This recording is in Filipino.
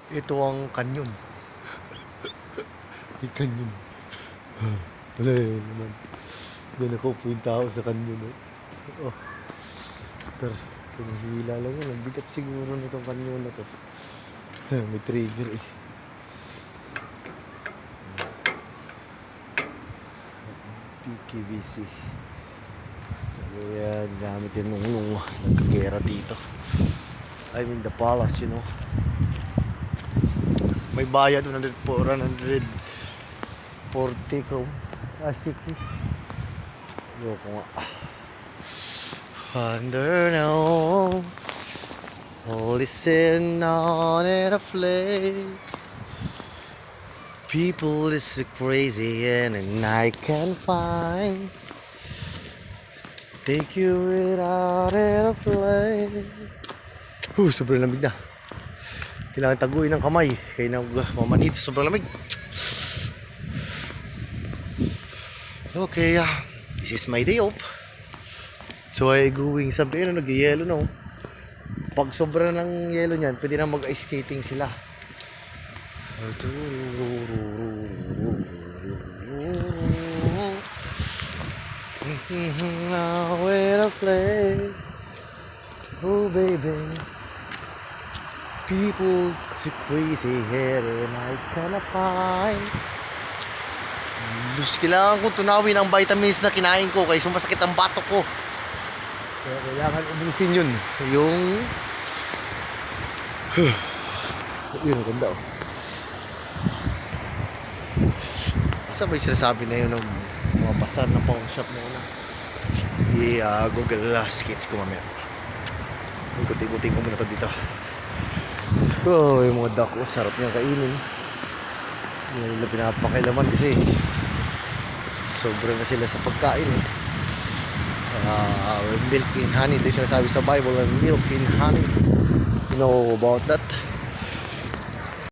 Ito ang kanyon. May kanyon. Wala yun naman. Diyan ako po yung tao sa kanyon. Oh. Pero, pinahila lang yun. Ang bigat siguro nitong kanyon na to. May trigger eh. PKBC. Ayan, gamit yun nung nagkagera dito. I mean the palace, you know. May bayad 140 ko. Asiki. Yoko nga. Under now. Listen on at a play. People is crazy and I can find. Take you without at a play. Sobrang lamig na. Kailangan taguin ng kamay. Kaya mamanhid sa sobrang lamig. Okay, this is my day off. So I going sa pero nag-yelo na. Pag sobra ng yelo niyan, pwede na mag-ice skating sila. Where to play? Oh baby. People too crazy here and I cannot find. Kailangan kong tunawin ang vitamins na kinain ko kaya sumasakit ang batok ko. Kaya kailangan ubusin yun. Yung yun, ang ganda oh. Saan ba yung sinasabi na yun ng mga pasar na pawn shop na yun? Google skates ko mamaya. Ikutin ko muna ito dito. Oh, yung mga duck, sarap niyang kainin. Hindi nila pinapakailaman kasi sobra na sila sa pagkain eh. Milk in honey, ito yung sinasabi sa Bible, milk in honey. You know about that?